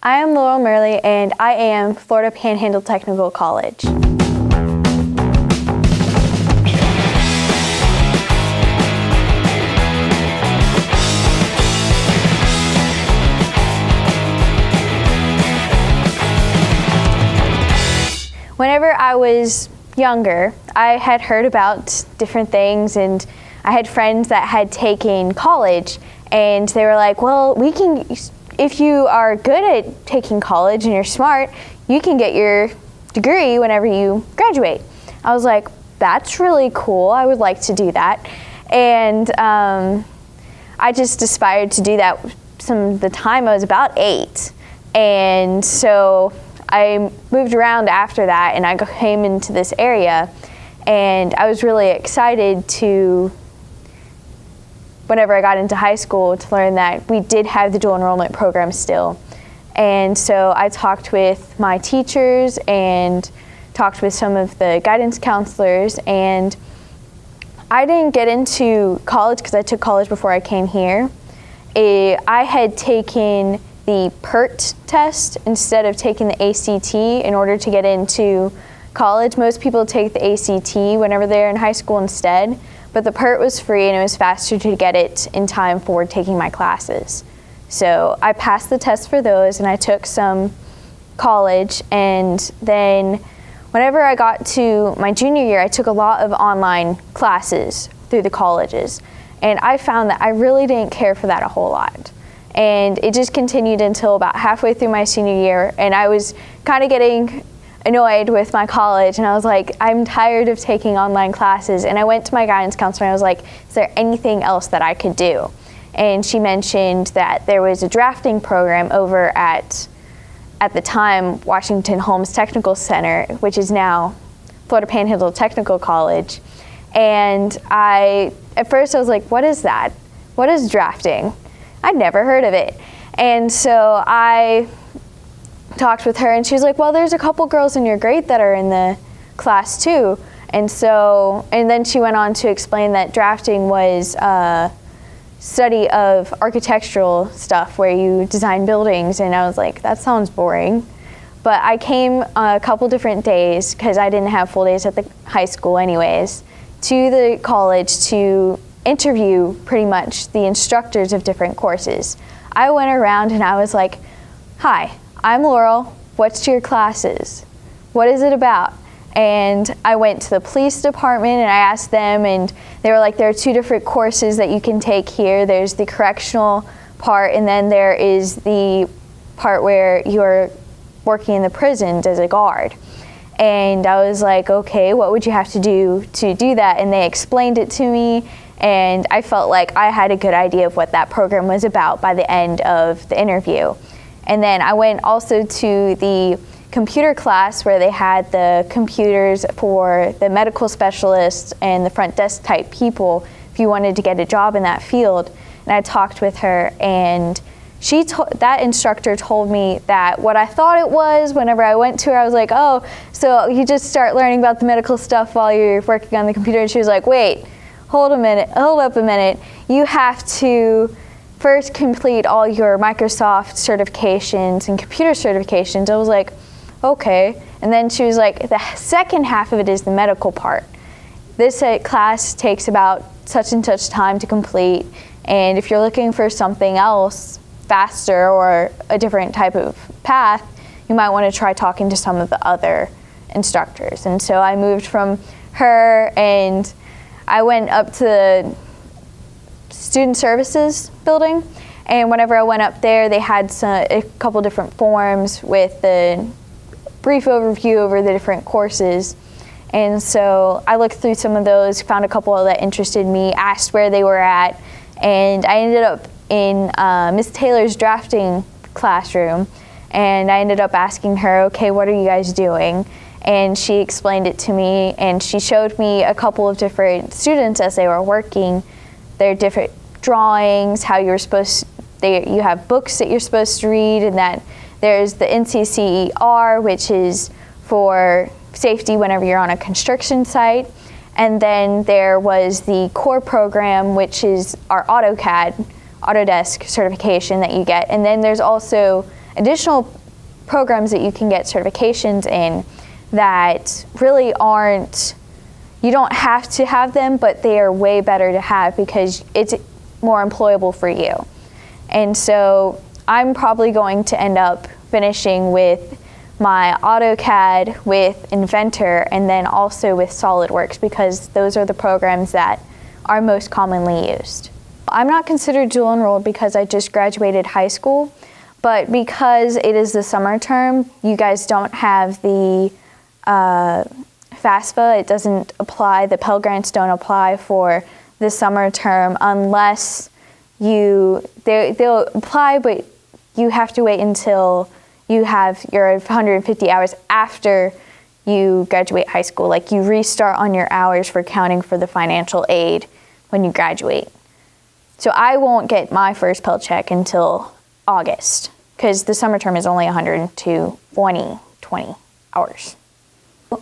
I am Laurel Murley, and I am Florida Panhandle Technical College. Whenever I was younger, I had heard about different things, and I had friends that had taken college, and they were like, well, if you are good at taking college and you're smart, you can get your degree whenever you graduate. I was like, that's really cool. I would like to do that. And I just aspired to do that some of the time. I was about 8. And so I moved around after that, and I came into this area, and I was really excited to, whenever I got into high school, to learn that we did have the dual enrollment program still. And so I talked with my teachers and talked with some of the guidance counselors, and I didn't get into college because I took college before I came here. I had taken the PERT test instead of taking the ACT in order to get into college. Most people take the ACT whenever they're in high school instead, but the PERT was free and it was faster to get it in time for taking my classes. So I passed the test for those, and I took some college, and then whenever I got to my junior year, I took a lot of online classes through the colleges, and I found that I really didn't care for that a whole lot. And it just continued until about halfway through my senior year, and I was kind of getting annoyed with my college, and I was like, I'm tired of taking online classes. And I went to my guidance counselor and I was like, is there anything else that I could do? And she mentioned that there was a drafting program over at the time, Washington Holmes Technical Center, which is now Florida Panhandle Technical College. And at first I was like, what is that? What is drafting? I'd never heard of it. And so I talked with her, and she was like, well, there's a couple girls in your grade that are in the class too. And then she went on to explain that drafting was a study of architectural stuff where you design buildings, and I was like, that sounds boring. But I came a couple different days, because I didn't have full days at the high school anyways, to the college to interview pretty much the instructors of different courses. I went around and I was like, hi, I'm Laurel, what's your classes? What is it about? And I went to the police department and I asked them, and they were like, there are 2 different courses that you can take here. There's the correctional part, and then there is the part where you're working in the prisons as a guard. And I was like, okay, what would you have to do that? And they explained it to me, and I felt like I had a good idea of what that program was about by the end of the interview. And then I went also to the computer class where they had the computers for the medical specialists and the front desk type people if you wanted to get a job in that field. And I talked with her, and that instructor told me that what I thought it was whenever I went to her, I was like, oh, so you just start learning about the medical stuff while you're working on the computer. And she was like, wait, hold up a minute. You have to first complete all your Microsoft certifications and computer certifications. I was like, okay. And then she was like, the second half of it is the medical part. This class takes about such and such time to complete, and if you're looking for something else faster or a different type of path, you might want to try talking to some of the other instructors. And so I moved from her, and I went up to the student services building, and whenever I went up there, they had a couple different forms with the brief overview over the different courses. And so I looked through some of those, found a couple that interested me, asked where they were at, and I ended up in Miss Taylor's drafting classroom, and I ended up asking her, okay, what are you guys doing? And she explained it to me, and she showed me a couple of different students as they were working, their different drawings, how you have books that you're supposed to read, and that there's the NCCER, which is for safety whenever you're on a construction site. And then there was the core program, which is our Autodesk certification that you get. And then there's also additional programs that you can get certifications in that really aren't, you don't have to have them, but they are way better to have because it's more employable for you. And so I'm probably going to end up finishing with my AutoCAD, with Inventor, and then also with SolidWorks because those are the programs that are most commonly used. I'm not considered dual enrolled because I just graduated high school, but because it is the summer term, you guys don't have the FAFSA. It doesn't apply, the Pell Grants don't apply for the summer term unless they'll apply, but you have to wait until you have your 150 hours after you graduate high school. Like you restart on your hours for counting for the financial aid when you graduate. So I won't get my first Pell check until August because the summer term is only 120 hours.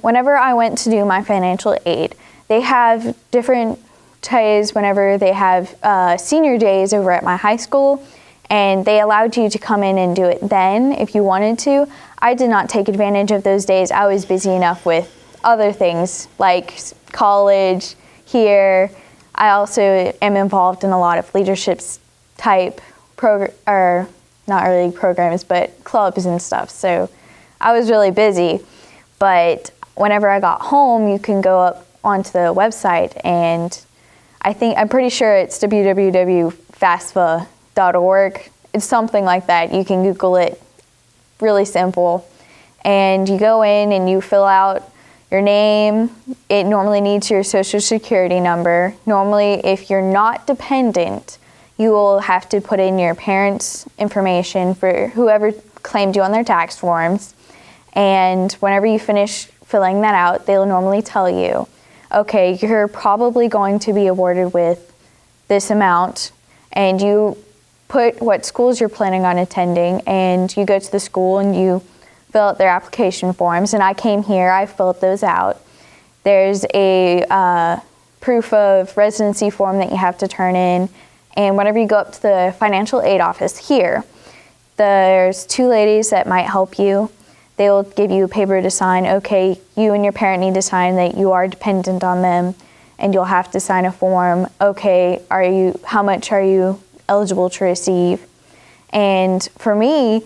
Whenever I went to do my financial aid, they have different days whenever they have senior days over at my high school, and they allowed you to come in and do it then if you wanted to. I did not take advantage of those days. I was busy enough with other things like college here. I also am involved in a lot of leadership type or not really programs, but clubs and stuff. So I was really busy. But whenever I got home, you can go up onto the website, and I'm pretty sure it's www.fasfa.org. It's something like that. You can Google it, really simple. And you go in and you fill out your name. It normally needs your social security number. Normally, if you're not dependent, you will have to put in your parents' information for whoever claimed you on their tax forms. And whenever you finish filling that out, they'll normally tell you, okay, you're probably going to be awarded with this amount, and you put what schools you're planning on attending, and you go to the school and you fill out their application forms. And I came here, I filled those out. There's a proof of residency form that you have to turn in, and whenever you go up to the financial aid office here, there's two ladies that might help you. They will give you a paper to sign. Okay, you and your parent need to sign that you are dependent on them, and you'll have to sign a form. Okay, how much are you eligible to receive? And for me,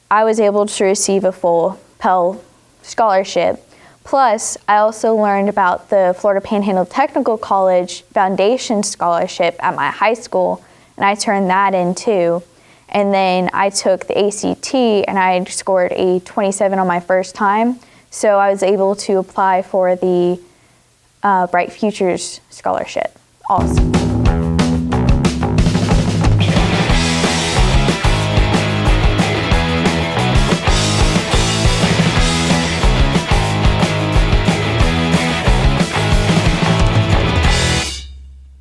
I was able to receive a full Pell scholarship. Plus, I also learned about the Florida Panhandle Technical College Foundation Scholarship at my high school, and I turned that in too. And then I took the ACT, and I scored a 27 on my first time. So I was able to apply for the Bright Futures Scholarship also.